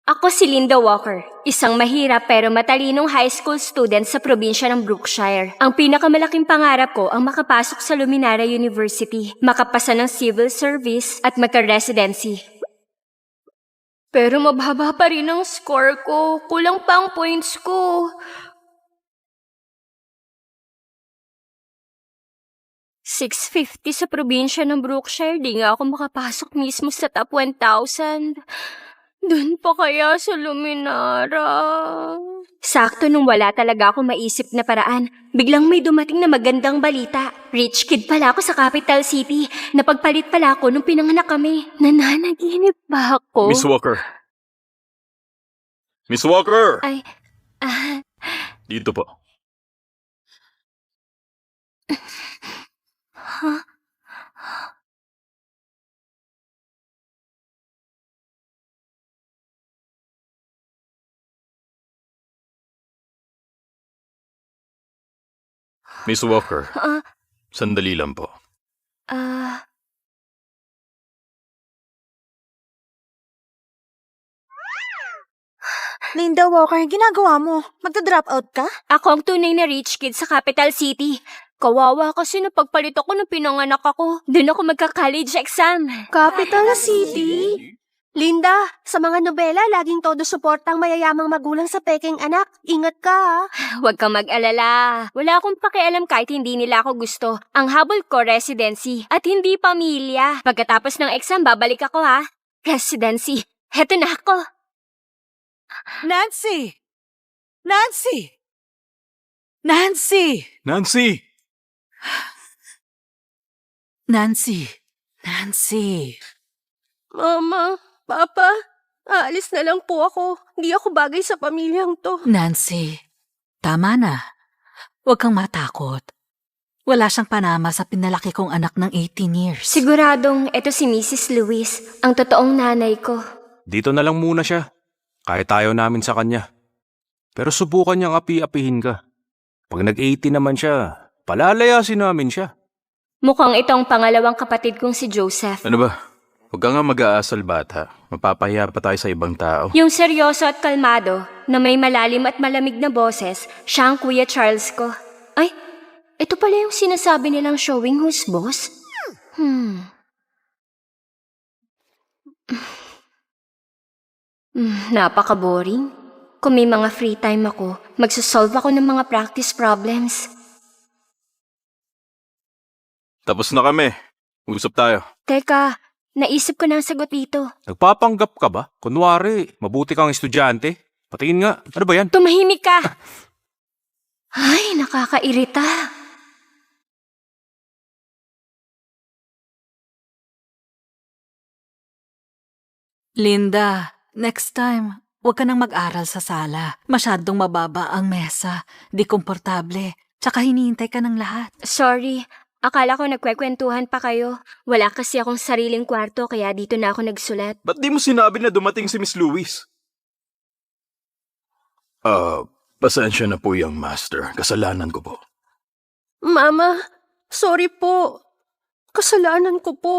Ako si Linda Walker, isang mahirap pero matalinong high school student sa probinsya ng Brookshire. Ang pinakamalaking pangarap ko ang makapasok sa Luminara University, makapasa ng civil service at magka-residency. Pero mababa pa rin ang score ko. Kulang pa ang points ko. 650 sa probinsya ng Brookshire, di nga ako makapasok mismo sa top 1,000. Doon pa kaya sa Luminara? Sakto nung wala talaga ako maisip na paraan, biglang may dumating na magandang balita. Rich kid pala ako sa capital city. Napagpalit pala ako nung pinanganak kami. Nananaginip ba ako? Miss Walker. Miss Walker! Ay, Dito po. huh? Miss Walker, Ah, sandali lang po. Linda Walker, ginagawa mo? Magda-drop out ka? Ako ang tunay na rich kid sa capital city. Kawawa kasi napagpalit ako nung pinanganak ako. Doon ako magka-college exam. Capital City? Linda, sa mga nobela, laging todo suporta ang mayayamang magulang sa peking anak. Ingat ka, ha? Huwag kang mag-alala. Wala akong pakialam kahit hindi nila ako gusto. Ang habol ko, residency. At hindi pamilya. Pagkatapos ng exam, babalik ako ha. Residency. Heto na ako. Nancy! Nancy! Nancy! Nancy! Nancy! Nancy! Mama, Papa, aalis na lang po ako. Hindi ako bagay sa pamilyang to. Nancy, tama na. Huwag kang matakot. Wala siyang panama sa pinalaki kong anak ng 18 years. Siguradong ito si Mrs. Lewis, ang totoong nanay ko. Dito na lang muna siya. Kahit ayaw namin sa kanya. Pero subukan niyang api-apihin ka. Pag nag-18 naman siya, palalayasin namin siya. Mukhang ito ang pangalawang kapatid kong si Joseph. Ano ba? Huwag ka nga mag-aasal bata. Mapapahiya pa tayo sa ibang tao. Yung seryoso at kalmado, na may malalim at malamig na boses, siya ang Kuya Charles ko. Ay, ito pala yung sinasabi nilang showing who's boss? Napaka-boring. Kung may mga free time ako, magsasolve ako ng mga practice problems. Tapos na kami. Usap tayo. Teka, naisip ko na ang sagot dito. Nagpapanggap ka ba? Kunwari, mabuti kang estudyante. Patingin nga. Ano ba yan? Tumahimik ka! Ay, nakakairita. Linda, next time, huwag ka nang mag-aral sa sala. Masyadong mababa ang mesa. Di komportable. Tsaka hinihintay ka ng lahat. Sorry, akala ko nagkwekwentuhan pa kayo. Wala kasi akong sariling kwarto kaya dito na ako nagsulat. Ba't di mo sinabi na dumating si Miss Lewis? Pasensya na po yung master. Kasalanan ko po. Mama, sorry po. Kasalanan ko po.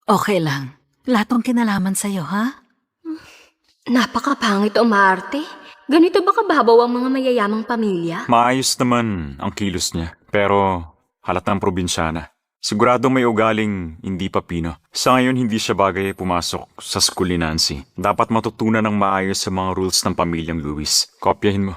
Okay lang. Lahat ng kinalaman sa'yo, ha? Napakapangit umarte. Ganito ba kababaw ang mga mayayamang pamilya? Maayos naman ang kilos niya, pero halatang probinsyana. Sigurado may ugaling hindi Papino. Sa ngayon hindi siya bagay pumasok sa school ni Nancy. Dapat matutunan ng maayos sa mga rules ng pamilyang Lewis. Kopyahin mo.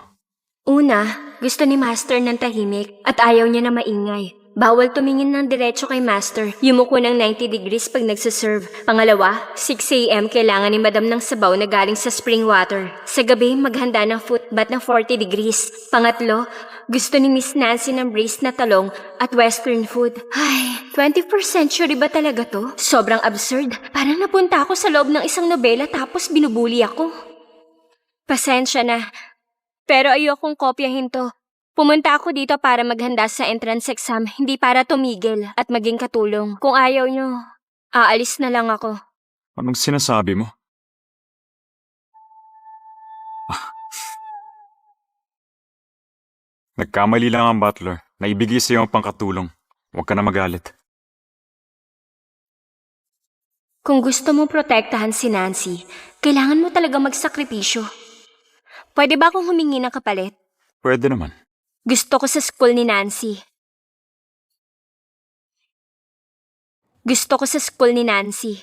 Una, gusto ni Master ng tahimik at ayaw niya na maingay. Bawal tumingin ng diretso kay Master. Yumuko ng 90 degrees pag nagsaserve. Pangalawa, 6 a.m. kailangan ni Madam ng sabaw na galing sa spring water. Sa gabi, maghanda ng foot bath ng 40 degrees. Pangatlo, gusto ni Miss Nancy ng braised na talong at western food. Ay, 21st century ba talaga to? Sobrang absurd. Parang napunta ako sa loob ng isang nobela tapos binubuli ako. Pasensya na. Pero ayokong kopyahin to. Pumunta ako dito para maghanda sa entrance exam, hindi para tumigil at maging katulong. Kung ayaw nyo, aalis na lang ako. Anong sinasabi mo? Nagkamali lang ang butler. Naibigay sa iyo ang pangkatulong. Huwag ka na magalit. Kung gusto mong protektahan si Nancy, kailangan mo talaga magsakripisyo. Pwede ba akong humingi ng kapalit? Pwede naman. Gusto ko sa school ni Nancy. Gusto ko sa school ni Nancy.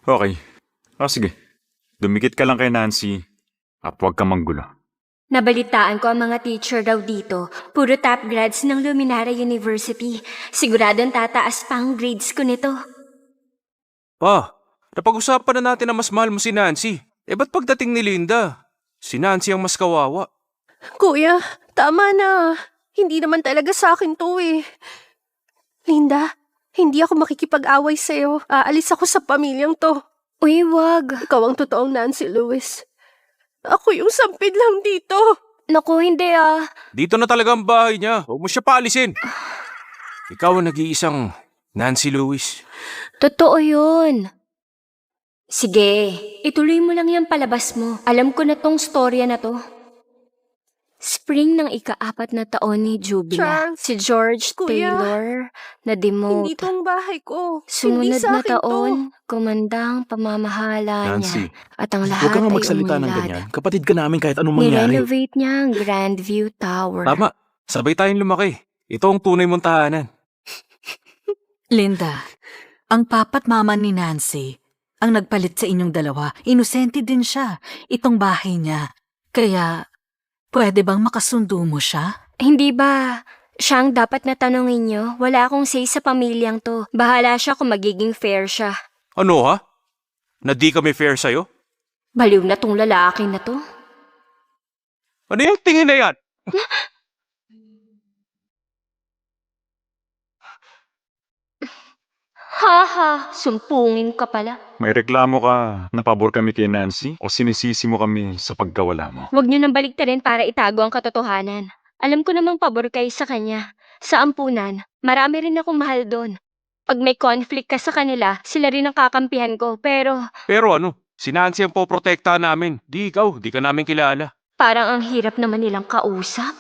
Okay. Sige. Dumikit ka lang kay Nancy at huwag ka manggulo. Nabalitaan ko ang mga teacher daw dito. Puro top grads ng Luminara University. Siguradong tataas pa ang grades ko nito. Pa, napag-usapan na natin na mas mahal mo si Nancy. Ba't pagdating ni Linda, si Nancy ang mas kawawa? Kuya, tama na. Hindi naman talaga sa akin to eh. Linda, hindi ako makikipag-away sa'yo. Aalis ako sa pamilyang to. Uy, wag. Ikaw ang totoong Nancy Lewis. Ako yung sampid lang dito. Naku, hindi ah. Dito na talaga ang bahay niya. Huwag mo siya paalisin. Ikaw ang nag-iisang Nancy Lewis. Totoo yun. Sige, ituloy mo lang yung palabas mo. Alam ko na tong storya na to. Spring ng ika-4 na taon ni Jubila. Charles, Si George Kuya, Taylor na Hindi demote. to ang bahay ko. Hindi Sumunod sa na akin to. taon, kumandang pamamahala Nancy, niya. At ang lahat huwag ka nga ay magsalita ng umilad. ganyan. Kapatid ka namin kahit anong mangyari. Nirenovate niya ang Grandview Tower. Tama, sabay tayong lumaki. Ito ang tunay mong tahanan. Linda, ang papa't mama ni Nancy, ang nagpalit sa inyong dalawa, inosente din siya. Itong bahay niya. Kaya, pwede bang makasundo mo siya? Hindi ba siya ang dapat na tanongin niyo? Wala akong say sa pamilyang to. Bahala siya kung magiging fair siya. Ano ha? Na di kami fair sa'yo? Baliw na tong lalaki na to. Ano yung tingin na yan? Haha, sumpungin ka pala. May reklamo ka na pabor kami kay Nancy o sinisisi mo kami sa pagkawala mo? Huwag niyo nang baliktarin para itago ang katotohanan. Alam ko namang pabor kayo sa kanya. Sa ampunan, marami rin akong mahal doon. Pag may conflict ka sa kanila, sila rin ang kakampihan ko. Pero Pero ano, si Nancy ang poprotektahan namin. Di ikaw, di ka namin kilala. parang ang hirap naman nilang kausap.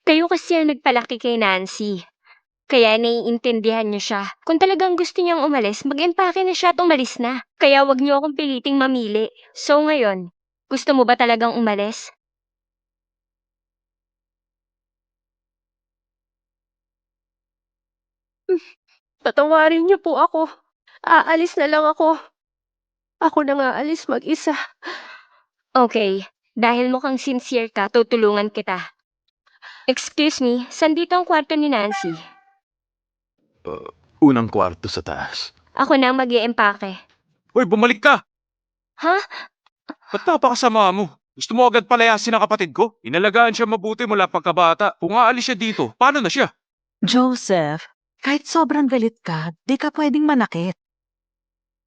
Kayo kasi ang nagpalaki kay Nancy. Kaya naiintindihan niyo siya. Kung talagang gusto niyang umalis, mag-empake na siya at umalis na. Kaya wag niyo akong piliting mamili. So ngayon, gusto mo ba talagang umalis? Patawarin niyo po ako. Aalis na lang ako. Ako na nga alis mag-isa. Okay, dahil mukhang sincere ka, tutulungan kita. Excuse me, saan dito ang kwarto ni Nancy? Unang kwarto sa taas. Ako na ang mag-iempake. Hoy, bumalik ka! Ha? Ba't napakasama mo? Gusto mo agad palayasin ang kapatid ko? Inalagaan siya mabuti mula pagkabata. Kung aalis siya dito, paano na siya? Joseph, kahit sobrang galit ka, di ka pwedeng manakit.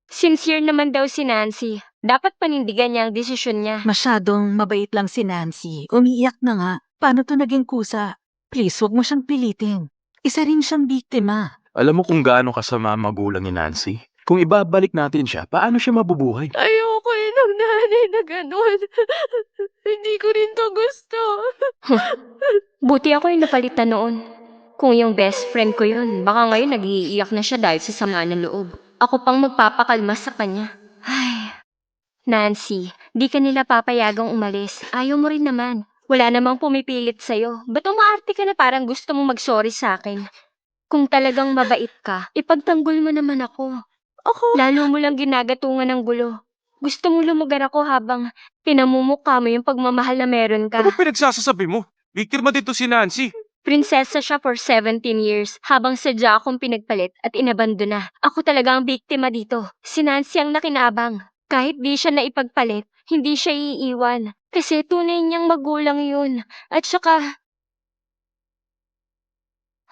Sincere naman daw si Nancy. Dapat panindigan niya ang desisyon niya. Masyadong mabait lang si Nancy. Umiiyak na nga. Paano to naging kusa? Please, wag mo siyang pilitin. Isa rin siyang biktima. Alam mo kung gaano kasama ang magulang ni Nancy? Kung ibabalik natin siya, paano siya mabubuhay? Ayoko ng nanay na ganun. Hindi ko rin to gusto. Buti ako yung napalitan noon. Kung yung best friend ko yun, baka ngayon nag-iiyak na siya dahil sa sama ng loob. Ako pang magpapakalma sa kanya. Ay, Nancy, di ka nila papayagang umalis. Ayaw mo rin naman. Wala namang pumipilit sa'yo. Ba't umaarte ka na parang gusto mong mag-sorry sa akin? Kung talagang mabait ka, ipagtanggol mo naman ako. Ako, Lalo mo lang ginagatungan ng gulo. Gusto mong lumugar ako habang pinamumukha mo yung pagmamahal na meron ka. Ano pinagsasasabi mo? Biktima dito si Nancy. Prinsesa siya for 17 years habang sadya akong pinagpalit at inabandona. Ako talaga ang biktima dito. Si Nancy ang nakinabang. Kahit di siya naipagpalit, hindi siya iiwan. Kasi tunay niyang magulang yun. At saka...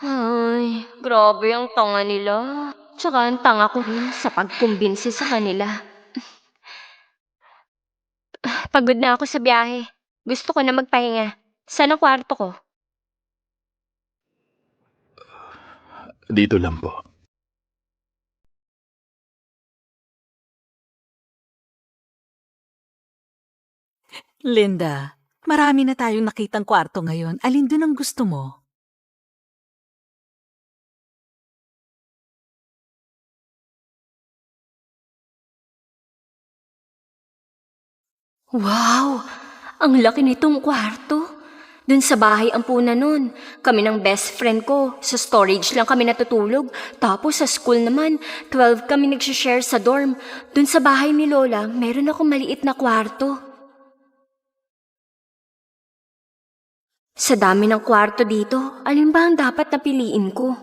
Ay, grabe ang tanga nila. Tsaka ang tanga ko rin sa pagkumbinsi sa kanila. Pagod na ako sa biyahe. Gusto ko na magpahinga. Saan ang kwarto ko? Dito lang po. Linda, marami na tayong nakitang kwarto ngayon. Alin dun ang gusto mo? Wow! Ang laki nitong kwarto. Dun sa bahay ampunan nun. Kami ng best friend ko. Sa storage lang kami natutulog. Tapos sa school naman, 12 kami nagsishare sa dorm. Dun sa bahay ni Lola, meron akong maliit na kwarto. Sa dami ng kwarto dito, alin ba ang dapat na piliin ko?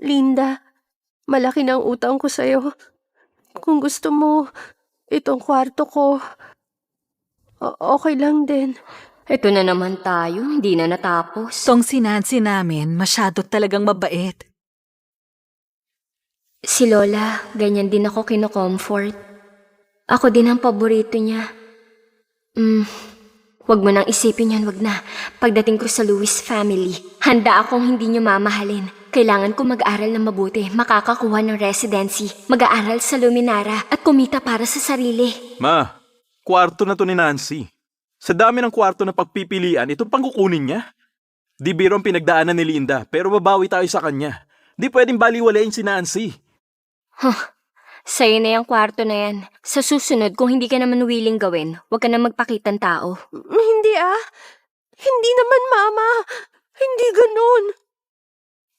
Linda, malaki na ang utang ko sa'yo. Kung gusto mo, itong kwarto ko, okay lang din. Ito na naman tayo, hindi na natapos. Tong si Nancy namin, masyado talagang mabait. Si Lola, ganyan din ako kino-comfort. Ako din ang paborito niya. Wag mo nang isipin yan, wag na. Pagdating ko sa Lewis family, handa akong hindi niyo mamahalin. Kailangan ko mag-aral ng mabuti, makakakuha ng residency, mag-aaral sa Luminara at kumita para sa sarili. Ma, kwarto na to ni Nancy. Sa dami ng kwarto na pagpipilian, itong pangkukunin niya. Di biro ang pinagdaanan ni Linda, pero babawi tayo sa kanya. Di pwedeng baliwalain si Nancy. Sa'yo na yung kwarto na yan. Sa susunod, kung hindi ka naman willing gawin, wag ka na magpakitang tao. Hindi Hindi naman, Mama. Hindi ganun.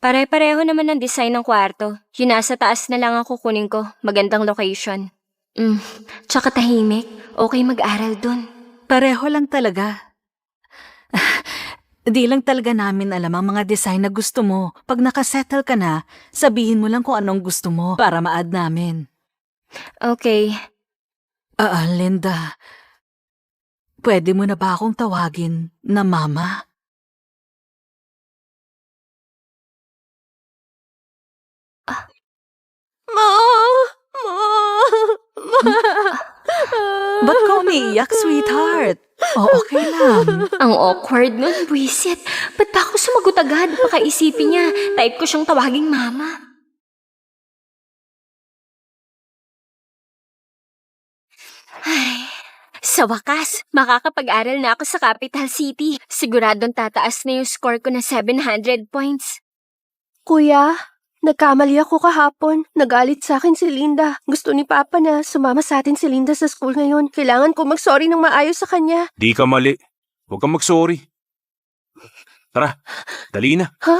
Pare-pareho naman ang design ng kwarto. Yung nasa taas na lang ang kukunin ko. Magandang location. Tsaka tahimik. Okay mag-aral dun. Pareho lang talaga. Di lang talaga namin alam ang mga design na gusto mo. Pag nakasettle ka na, sabihin mo lang kung anong gusto mo para ma-add namin. Okay. Linda, pwede mo na ba akong tawagin na Mama? Ba't ka umiiyak, sweetheart? Okay lang. Ang awkward nun, buwisit. Ba't ba ako sumagot agad? Baka isipin niya, type ko siyang tawaging mama. Ay, sa wakas, makakapag-aral na ako sa Capital City. Siguradong tataas na yung score ko na 700 points. Kuya, nagkamali ako kahapon. Nagalit sa akin si Linda. Gusto ni Papa na sumama sa atin si Linda sa school ngayon. Kailangan ko mag-sorry ng maayos sa kanya. Di ka mali. Huwag kang mag-sorry. Tara, dali na. Ha?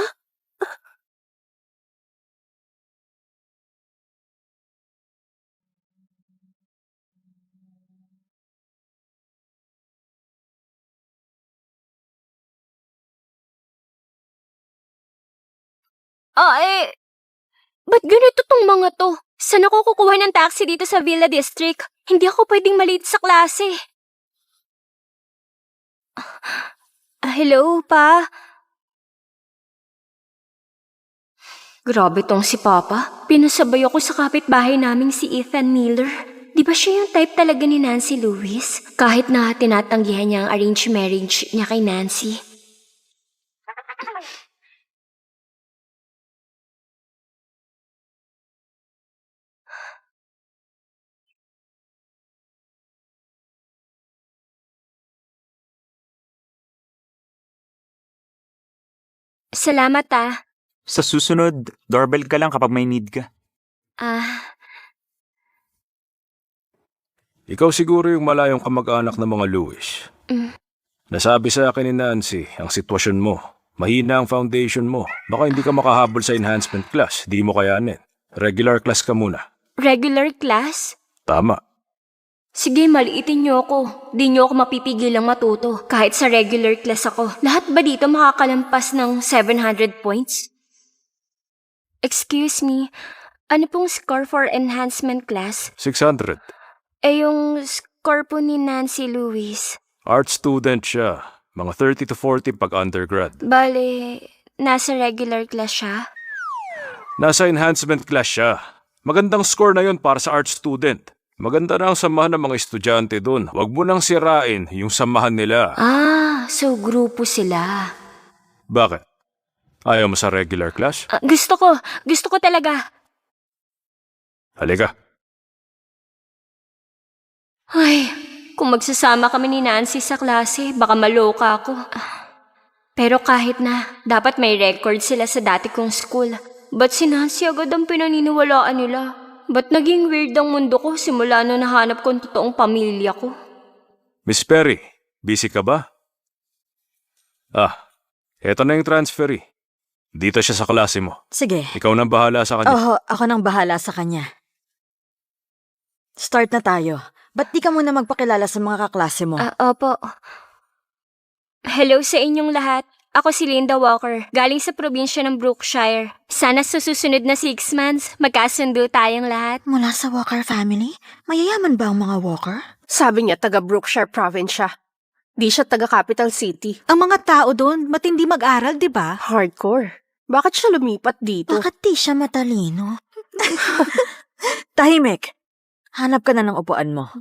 Ba't ganito tong mga to? Saan ako kukuha ng taxi dito sa Villa District? Hindi ako pwedeng malate sa klase. Hello, Pa? Grabe tong si Papa. Pinasabay ako sa kapitbahay naming si Ethan Miller. Di ba siya yung type talaga ni Nancy Lewis? Kahit na tinatanggihan niya ang arranged marriage niya kay Nancy. Salamat, Sa susunod, doorbell ka lang kapag may need ka. Ikaw siguro yung malayong kamag-anak ng mga Lewis. Nasabi sa akin ni Nancy ang sitwasyon mo. Mahina ang foundation mo. Baka hindi ka makahabol sa enhancement class. Di mo kayanin. Regular class ka muna. Regular class? Tama. Sige, maliitin niyo ako. Di niyo ako mapipigilang matuto. Kahit sa regular class ako. Lahat ba dito makakalampas ng 700 points? Excuse me, ano pong score for enhancement class? 600. Yung score po ni Nancy Lewis. Art student siya. Mga 30 to 40 pag undergrad. Bale, nasa regular class siya? Nasa enhancement class siya. Magandang score na yon para sa art student. Maganda na ang samahan ng mga estudyante doon. Huwag mo nang sirain yung samahan nila. So grupo sila. Bakit? Ayaw mo sa regular class? Gusto ko talaga. Halika. Ay, kung magsasama kami ni Nancy sa klase, baka maloka ako. Pero kahit na, dapat may record sila sa dati kong school. Ba't si Nancy agad ang pinaniniwalaan nila? Ba't naging weird ang mundo ko simula nung nahanap ko ang totoong pamilya ko? Miss Perry, busy ka ba? Eto na yung transferee. Dito siya sa klase mo. Sige. Ikaw nang bahala sa kanya. Oo, ako nang bahala sa kanya. Start na tayo. Ba't di ka muna magpakilala sa mga kaklase mo? Opo. Hello sa inyong lahat. Ako si Linda Walker, galing sa probinsya ng Brookshire. Sana sa susunod na 6 months, magkasundo tayong lahat. Mula sa Walker family? Mayayaman ba ang mga Walker? Sabi niya taga Brookshire Province siya. Di siya taga Capital City. Ang mga tao doon, matindi mag-aral, di ba? Hardcore. Bakit siya lumipat dito? Bakit di siya matalino? Tahimik. Hanap ka na ng upuan mo.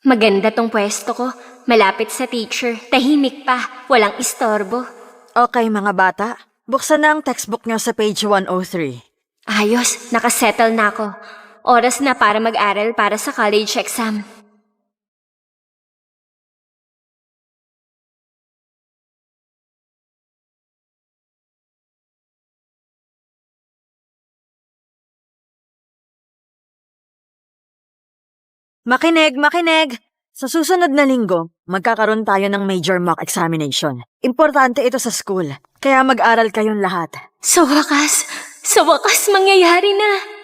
Maganda tong pwesto ko. Malapit sa teacher. Tahimik pa. Walang istorbo. Okay, mga bata. Buksan na ang textbook niyo sa page 103. Ayos, nakasettle na ako. Oras na para mag-aral para sa college exam. Makinig, makinig! Sa susunod na linggo, magkakaroon tayo ng major mock examination. Importante ito sa school, kaya mag-aral kayong lahat. Sa wakas mangyayari na.